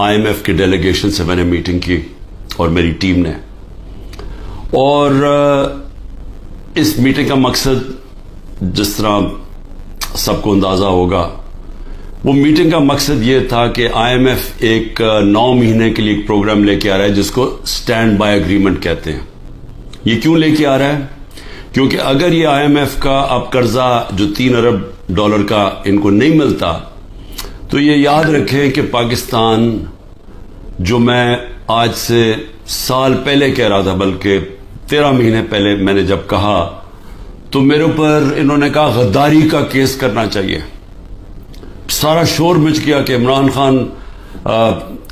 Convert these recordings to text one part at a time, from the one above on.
IMF کے delegation سے میں نے میٹنگ کی اور میری ٹیم نے، اور اس میٹنگ کا مقصد جس طرح سب کو اندازہ ہوگا، وہ میٹنگ کا مقصد یہ تھا کہ IMF ایک 9 مہینے کے لیے ایک پروگرام لے کے آ رہا ہے جس کو سٹینڈ بائی اگریمنٹ کہتے ہیں۔ یہ کیوں لے کے آ رہا ہے؟ کیونکہ اگر یہ IMF کا اب قرضہ جو $3 ارب کا ان کو نہیں ملتا تو یہ یاد رکھیں کہ پاکستان، جو میں آج سے سال پہلے کہہ رہا تھا، بلکہ 13 مہینے پہلے میں نے جب کہا تو میرے اوپر انہوں نے کہا غداری کا کیس کرنا چاہیے۔ سارا شور مچ گیا کہ عمران خان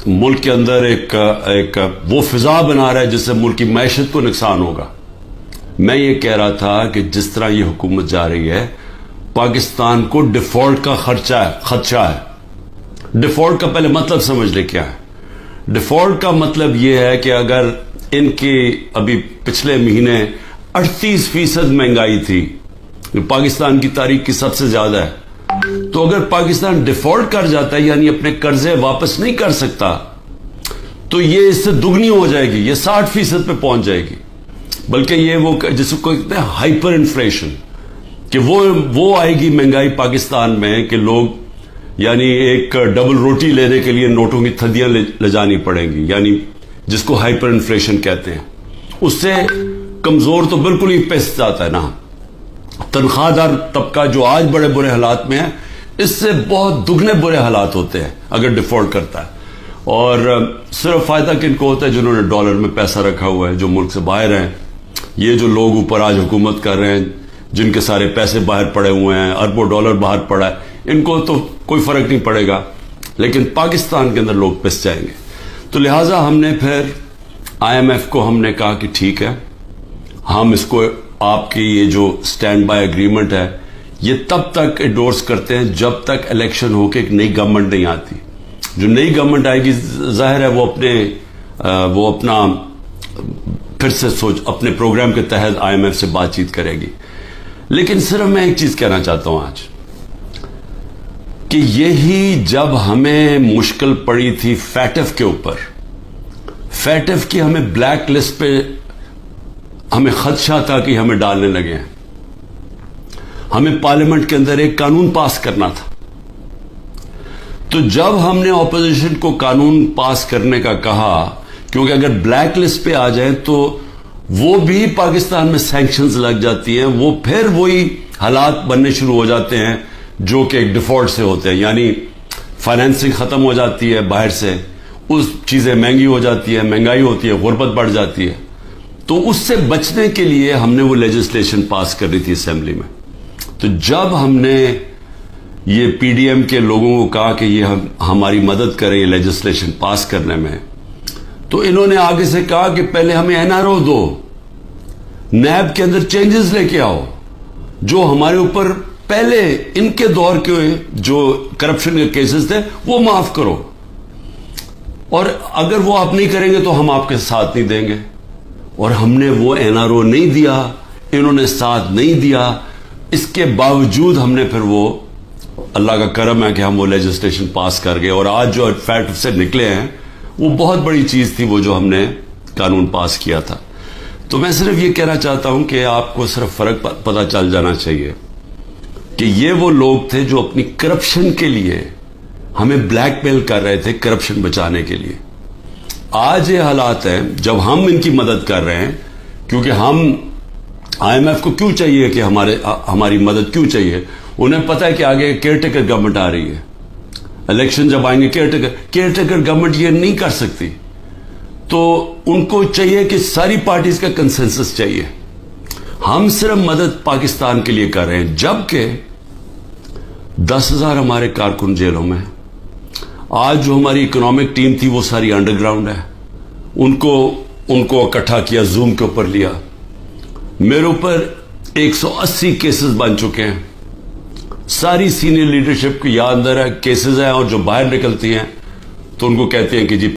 ملک کے اندر ایک وہ فضا بنا رہا ہے جس سے ملک کی معیشت کو نقصان ہوگا۔ میں یہ کہہ رہا تھا کہ جس طرح یہ حکومت جا رہی ہے، پاکستان کو ڈیفالٹ کا خدشہ ہے۔ ڈیفالٹ کا پہلے مطلب سمجھ لے کیا ہے۔ ڈیفالٹ کا مطلب یہ ہے کہ اگر ان کی ابھی پچھلے مہینے 38% مہنگائی تھی، پاکستان کی تاریخ کی سب سے زیادہ ہے، تو اگر پاکستان ڈیفالٹ کر جاتا ہے، یعنی اپنے قرضے واپس نہیں کر سکتا، تو یہ اس سے دگنی ہو جائے گی، یہ 60% پہ پہنچ جائے گی۔ بلکہ یہ وہ جس کو کہتے ہیں ہائپر انفلیشن، کہ وہ آئے گی مہنگائی پاکستان میں کہ لوگ، یعنی ایک ڈبل روٹی لینے کے لیے نوٹوں کی تھدیاں لے جانی پڑیں گی، یعنی جس کو ہائپر انفلیشن کہتے ہیں۔ اس سے کمزور تو بالکل ہی پس جاتا ہے نا۔ تنخواہ دار طبقہ جو آج بڑے برے حالات میں ہے، اس سے بہت دگنے برے حالات ہوتے ہیں اگر ڈیفالٹ کرتا ہے۔ اور صرف فائدہ کن کو ہوتا ہے؟ جنہوں نے ڈالر میں پیسہ رکھا ہوا ہے، جو ملک سے باہر ہیں۔ یہ جو لوگ اوپر آج حکومت کر رہے ہیں، جن کے سارے پیسے باہر پڑے ہوئے ہیں، اربوں ڈالر باہر پڑا ہے، ان کو تو کوئی فرق نہیں پڑے گا، لیکن پاکستان کے اندر لوگ پس جائیں گے۔ تو لہٰذا ہم نے پھر IMF کو ہم نے کہا کہ ٹھیک ہے، ہم اس کو، آپ کی یہ جو سٹینڈ بائی اگریمنٹ ہے، یہ تب تک انڈورس کرتے ہیں جب تک الیکشن ہو کے ایک نئی گورنمنٹ نہیں آتی۔ جو نئی گورنمنٹ آئے گی، ظاہر ہے وہ اپنا پھر سے اپنے پروگرام کے تحت IMF سے بات چیت کرے گی۔ لیکن صرف میں ایک چیز کہنا چاہتا ہوں آج، کہ یہی جب ہمیں مشکل پڑی تھی فیٹف کے اوپر، فیٹف کی ہمیں بلیک لسٹ پہ ہمیں خدشہ تھا کہ ہمیں ڈالنے لگے ہیں، ہمیں پارلیمنٹ کے اندر ایک قانون پاس کرنا تھا۔ تو جب ہم نے اپوزیشن کو قانون پاس کرنے کا کہا، کیونکہ اگر بلیک لسٹ پہ آ جائیں تو وہ بھی پاکستان میں سینکشنز لگ جاتی ہیں، وہ پھر وہی حالات بننے شروع ہو جاتے ہیں جو کہ ایک ڈیفالٹ سے ہوتے ہیں، یعنی فائنینسنگ ختم ہو جاتی ہے باہر سے، اس چیزیں مہنگی ہو جاتی ہے، مہنگائی ہوتی ہے، غربت بڑھ جاتی ہے۔ تو اس سے بچنے کے لیے ہم نے وہ لیجسلیشن پاس کر رہی تھی اسمبلی میں۔ تو جب ہم نے یہ PDM کے لوگوں کو کہا کہ یہ ہماری مدد کریں یہ لیجسلیشن پاس کرنے میں، تو انہوں نے آگے سے کہا کہ پہلے ہمیں NRO دو، نیب کے اندر چینجز لے کے آؤ، جو ہمارے اوپر پہلے ان کے دور کے جو کرپشن کے کیسز تھے وہ معاف کرو، اور اگر وہ آپ نہیں کریں گے تو ہم آپ کے ساتھ نہیں دیں گے۔ اور ہم نے وہ NRO نہیں دیا، انہوں نے ساتھ نہیں دیا۔ اس کے باوجود ہم نے پھر وہ، اللہ کا کرم ہے کہ ہم وہ لیجسلیشن پاس کر گئے، اور آج جو فیٹ سے نکلے ہیں وہ بہت بڑی چیز تھی، وہ جو ہم نے قانون پاس کیا تھا۔ تو میں صرف یہ کہنا چاہتا ہوں کہ آپ کو صرف فرق پتہ چل جانا چاہیے کہ یہ وہ لوگ تھے جو اپنی کرپشن کے لیے ہمیں بلیک میل کر رہے تھے، کرپشن بچانے کے لیے۔ آج یہ حالات ہیں جب ہم ان کی مدد کر رہے ہیں، کیونکہ ہم IMF کو کیوں چاہیے کہ ہماری مدد کیوں چاہیے؟ انہیں پتہ ہے کہ آگے کیئر ٹیکر گورنمنٹ آ رہی ہے، الیکشن جب آئیں گے کیئر ٹیکر گورنمنٹ یہ نہیں کر سکتی، تو ان کو چاہیے کہ ساری پارٹیز کا کنسنسس چاہیے۔ ہم صرف مدد پاکستان کے لیے کر رہے ہیں، جبکہ 10,000 ہمارے کارکن جیلوں میں ہیں۔ آج جو ہماری اکنامک ٹیم تھی وہ ساری انڈر گراؤنڈ ہے، ان کو اکٹھا کیا، زوم کے اوپر لیا۔ میرے اوپر 180 کیسز بن چکے ہیں، ساری سینئر لیڈرشپ کو یاد اندر ہے کیسز ہیں، اور جو باہر نکلتی ہیں تو ان کو کہتے ہیں کہ جی